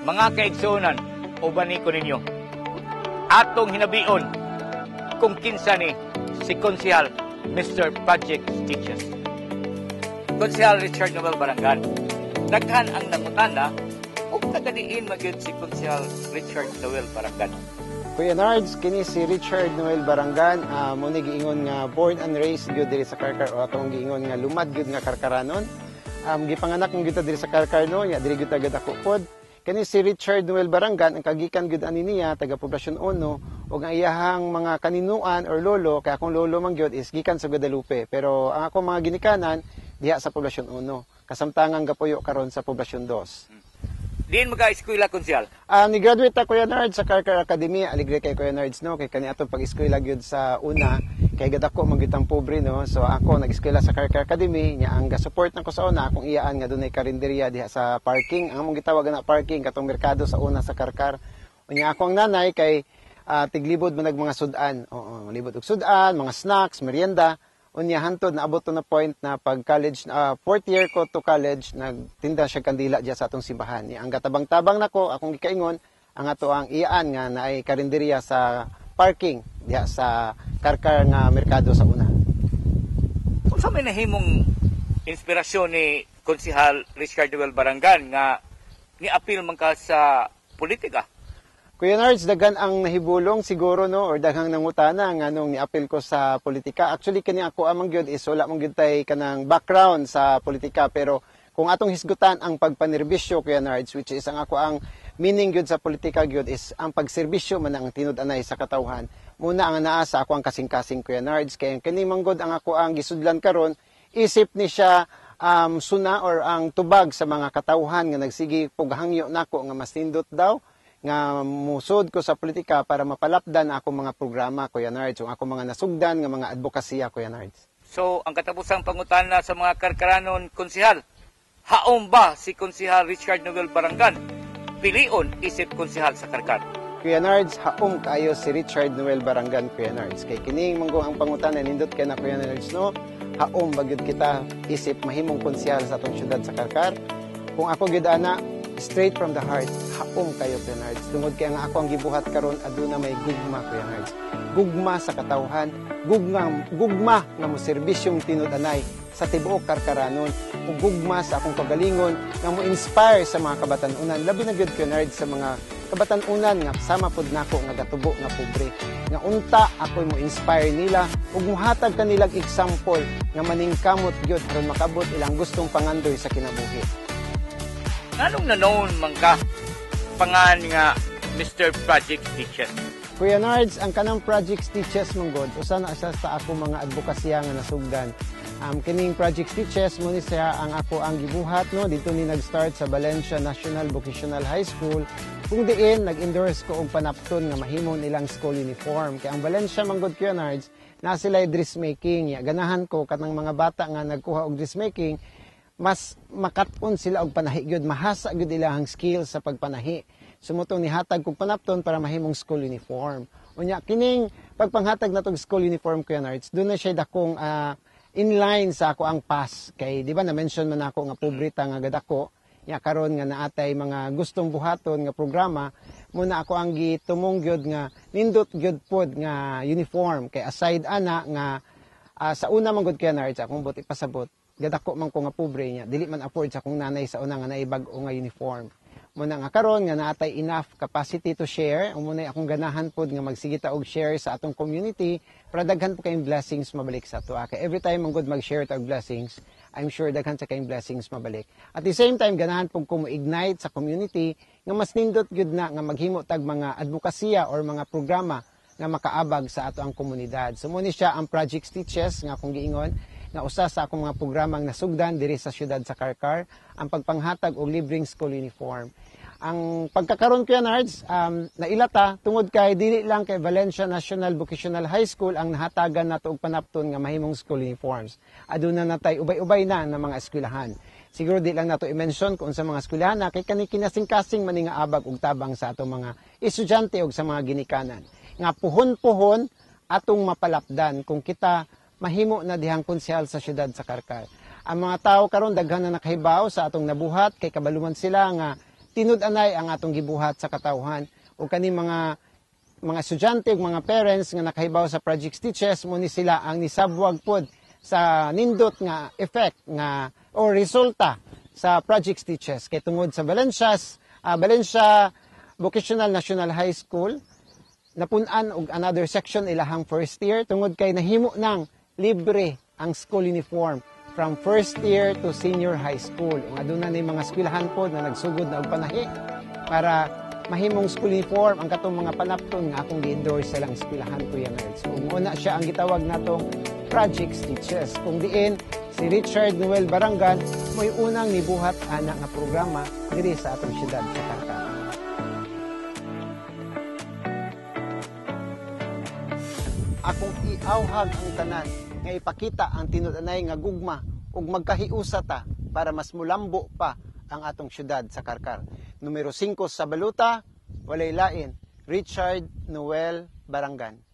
Mga kaigsunan, uban ko ninyo. Atong hinabion kung kinsa ni si Konsehal Mr. Project Stitches. Konsehal Richard Noel Barangan. Daghan ang nangutana ug tagadiin magyud si Konsehal Richard Noel Barangan. Kuya Nards, kini si Richard Noel Barangan, muna giingon nga born and raised gyud diri sa Karkar o atong giingon nga lumad gyud nga Karkaranon. Gipanganak ng gyud diri sa Karkar no, ya diri gyud agad ako pod. Kani si Richard Noel Barangan, ang kagikan gyud ani niya taga Poblacion 1 ug ang iyahang mga kaninuan or lolo, kaya akong lolo man gyud is gikan sa Guadalupe. Pero ang akong mga ginikanan diha sa Poblacion 1. Kasamtangang gapuyo karon sa Poblacion 2. Diin mag-eskwela, Konsehal? Ni-graduate ako Kuya Nards sa Karkar Academy. Aligre kay Kuya Nards, no? Kay kani atong pag-eskwela gyud sa una. Kay gad ako manggitang pobre, no? So ako nag-eskwela sa Karkar Academy. Nya ang ga-support nako sa una, akong iyaan nga dunay karinderya diha sa parking. Ang among gitawag na parking katong merkado sa una sa Karkar. Unya ako ang nanay kay tiglibod man mga sudan. Oo, libod og sudan, mga snacks, merienda. Unya hantod naabot to na point na pag college, fourth year ko to college, nagtinda siya kandila diya sa atong simbahan. Ang gatabang-tabang nako, akong gikaingon, ang ato ang iyaan nga naay karinderya sa parking diya sa Karkar nga merkado sa una. Kung sa may nahimong inspirasyon ni Konsehal Richard Noel Barangan nga ni-appeal man ka sa politika? Kuya Nards, daghan ang nahibulong siguro no or daghang nangutana nga nung ni-appeal ko sa politika. Actually kani ako amang gyud is wala man gyud tay kanang background sa politika, pero kung atong hisgutan ang pagpanerbisyo Kuya Nards, which is ang ako ang meaning gyud sa politika gyud is ang pagserbisyo man ang tinud-anay sa katawhan. Muna ang naa sa ako ang kasing-kasing Kuya Nards, kay kani manggod ang ako ang gisudlan karon, isip ni siya suna or ang tubag sa mga katawhan nga nagsigi pughangyo nako nga mas nindot daw nga musod ko sa politika para mapalapdan ako mga programa Kuya Nards, o ako mga nasugdan nga mga advokasya Kuya Nards. So, ang katapusang pangutana sa mga Karkaranon, Konsehal, haom ba si Konsehal Richard Noel Barangan pilion isip Konsehal sa Karkar? Kuya Nards, haom kaayo si Richard Noel Barangan Kuya Nards. Kay kining manggo ang pangutana nindot kay na Kuya Nards no, haom bagyod kita isip mahimong konsehal sa atong syudad sa Karkar. Kung ako gyud ana, straight from the heart, haom kayo Kuya Nards. Tungod kay nga ako ang gibuhat karon aduna may gugma Kuya Nards. Gugma sa katawhan, gugma nga mo serbisyong tinud-anay sa tibuok Karkaranon, ug gugma sa akong kagalingon nga mo inspire sa mga kabatan-unan. Labi na gyud Kuya Nards sa mga kabatan-unan nga sama pod nako nga gatubo nga pobre. Nga unta ako mo inspire nila ug muhatag kanilang example nga maningkamot gyud aron makabot ilang gustong pangandoy sa kinabuhi. Anong nanoon man ka pangan nga Mr. Project Stitches? Kuya Nards, ang kanang Project Stitches manggod, usa na siya sa ako mga advokasya nga nasugdan. Kining Project Stitches mo ni siya ang ako ang gibuhat no, dito ni nag-start sa Valencia National Vocational High School. Kung diin nag-endorse ko og panapton nga mahimo nilang school uniform. Kay ang Valencia manggod Kuya Nards, na sila dressmaking. Ya, ganahan ko kanang mga bata nga nagkuha og dressmaking, mas makaton sila og panahi gyud, mahasa gyud ilahang skill sa pagpanahi. Sumutong nihatag kog panapton para mahimong school uniform. Unya kining pagpanghatag natong school uniform Kuya Nards, doon na siya dakong inline sa ako ang pass. Kay di ba na mention man ako nga pobreta nga gadako. Nya karon nga naatay mga gustong buhaton nga programa, muna ako ang gitumong gyud nga nindot gyud pod nga uniform. Kay aside ana nga sa una man gud Kuya Nards akong buti pasabot, gadako man ko nga pobre niya, dili man afford sa akong nanay sa una nga naibag-o nga uniform. Muna nga karon nga naatay enough capacity to share, muna akong ganahan pod nga magsigita og share sa atong community para daghan po kayong blessings mabalik sa ato. Kay every time man gud mag-share ta og blessings, I'm sure daghan sa kayong blessings mabalik. At the same time ganahan po ko mo-ignite sa community nga mas nindot gyud na nga maghimo tag mga advokasya or mga programa nga makaabag sa ato ang komunidad. So muna siya ang Project Stitches nga akong giingon nga usa sa akong mga programang nasugdan diri sa siyudad sa Karkar, ang pagpanghatag og libreng school uniform. Ang pagkakaroon Kuya Nards, nailata tungod kay dili lang kay Valencia National Vocational High School ang nahatagan nato og panapton nga mahimong school uniforms. Aduna natay ubay-ubay na ng mga eskwelahan. Siguro di lang nato i-mention kung sa mga eskwelahan na kay kani kinasing-kasing man nga abag og tabang sa atong mga estudyante og sa mga ginikanan. Nga puhon-puhon atong mapalapdan kung kita mahimo na dihang konsehal sa siyudad sa Karkar. Ang mga tao karon daghan na nakahibaw sa atong nabuhat kay kabaluman sila nga tinud-anay ang atong gibuhat sa katawhan o kani mga estudyante ug mga parents nga nakahibaw sa Project Stitches mo ni sila ang nisabwag pod sa nindot nga effect nga o resulta sa Project Stitches kay tungod sa Valencia Vocational National High School napun-an og another section ilahang first year tungod kay nahimo nang libre ang school uniform from first year to senior high school. Ug aduna ni mga eskwelahan pod na nagsugod na og panahi para mahimong school uniform ang katong mga panapton nga akong gi-endorse sa lang eskwelahan Kuya Nerds. So muna siya ang gitawag natong Project Stitches. Kung diin si Richard Noel Barangan mo'y unang nibuhat ana nga programa diri sa atong syudad sa Carcar. Akong iawhag ang tanan nga ipakita ang tinud-anay nga gugma ug magkahiusa ta para mas mulambo pa ang atong syudad sa Carcar. Numero 5 sa baluta, walay lain, Richard Noel Barangan.